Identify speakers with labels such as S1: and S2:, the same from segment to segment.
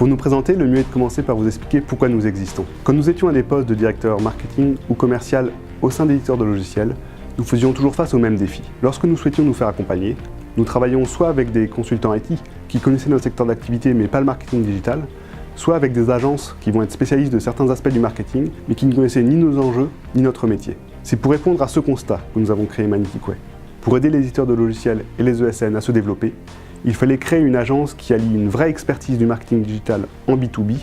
S1: Pour nous présenter, le mieux est de commencer par vous expliquer pourquoi nous existons. Quand nous étions à des postes de directeur marketing ou commercial au sein d'éditeurs de logiciels, nous faisions toujours face aux mêmes défis. Lorsque nous souhaitions nous faire accompagner, nous travaillions soit avec des consultants IT qui connaissaient notre secteur d'activité mais pas le marketing digital, soit avec des agences qui vont être spécialistes de certains aspects du marketing mais qui ne connaissaient ni nos enjeux ni notre métier. C'est pour répondre à ce constat que nous avons créé Magnetic Way. Pour aider les éditeurs de logiciels et les ESN à se développer, il fallait créer une agence qui allie une vraie expertise du marketing digital en B2B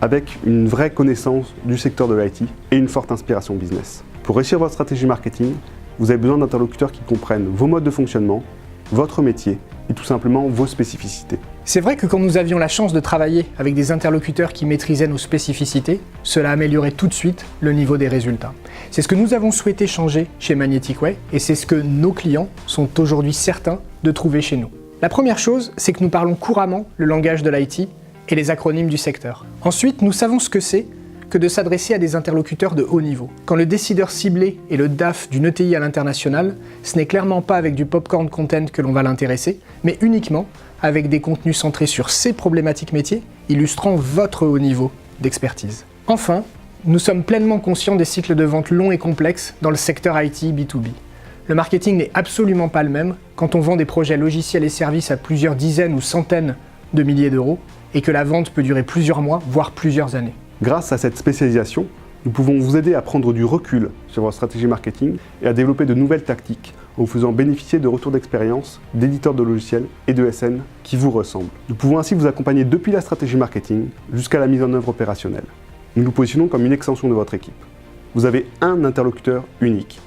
S1: avec une vraie connaissance du secteur de l'IT et une forte inspiration business. Pour réussir votre stratégie marketing, vous avez besoin d'interlocuteurs qui comprennent vos modes de fonctionnement, votre métier et tout simplement vos spécificités.
S2: C'est vrai que quand nous avions la chance de travailler avec des interlocuteurs qui maîtrisaient nos spécificités, cela améliorait tout de suite le niveau des résultats. C'est ce que nous avons souhaité changer chez Magnetic Way et c'est ce que nos clients sont aujourd'hui certains de trouver chez nous. La première chose, c'est que nous parlons couramment le langage de l'IT et les acronymes du secteur. Ensuite, nous savons ce que c'est que de s'adresser à des interlocuteurs de haut niveau. Quand le décideur ciblé est le DAF d'une ETI à l'international, ce n'est clairement pas avec du popcorn content que l'on va l'intéresser, mais uniquement avec des contenus centrés sur ses problématiques métiers, illustrant votre haut niveau d'expertise. Enfin, nous sommes pleinement conscients des cycles de vente longs et complexes dans le secteur IT B2B. Le marketing n'est absolument pas le même quand on vend des projets logiciels et services à plusieurs dizaines ou centaines de milliers d'euros et que la vente peut durer plusieurs mois, voire plusieurs années.
S1: Grâce à cette spécialisation, nous pouvons vous aider à prendre du recul sur votre stratégie marketing et à développer de nouvelles tactiques en vous faisant bénéficier de retours d'expérience d'éditeurs de logiciels et de SN qui vous ressemblent. Nous pouvons ainsi vous accompagner depuis la stratégie marketing jusqu'à la mise en œuvre opérationnelle. Nous nous positionnons comme une extension de votre équipe. Vous avez un interlocuteur unique,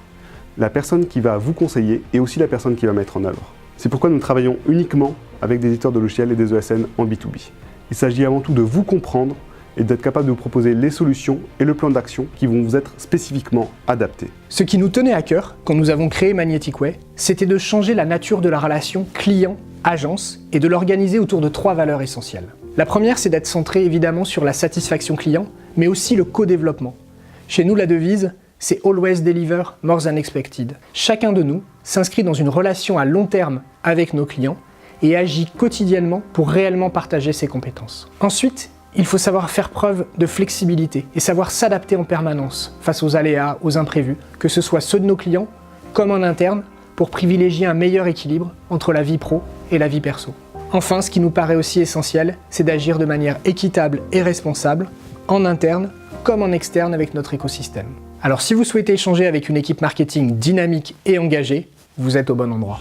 S1: la personne qui va vous conseiller et aussi la personne qui va mettre en œuvre. C'est pourquoi nous travaillons uniquement avec des éditeurs de logiciels et des ESN en B2B. Il s'agit avant tout de vous comprendre et d'être capable de vous proposer les solutions et le plan d'action qui vont vous être spécifiquement adaptés.
S2: Ce qui nous tenait à cœur quand nous avons créé Magnetic Way, c'était de changer la nature de la relation client-agence et de l'organiser autour de 3 valeurs essentielles. La première, c'est d'être centré évidemment sur la satisfaction client, mais aussi le co-développement. Chez nous, la devise, c'est « Always deliver more than expected ». Chacun de nous s'inscrit dans une relation à long terme avec nos clients et agit quotidiennement pour réellement partager ses compétences. Ensuite, il faut savoir faire preuve de flexibilité et savoir s'adapter en permanence face aux aléas, aux imprévus, que ce soit ceux de nos clients comme en interne, pour privilégier un meilleur équilibre entre la vie pro et la vie perso. Enfin, ce qui nous paraît aussi essentiel, c'est d'agir de manière équitable et responsable, en interne comme en externe avec notre écosystème. Alors si vous souhaitez échanger avec une équipe marketing dynamique et engagée, vous êtes au bon endroit.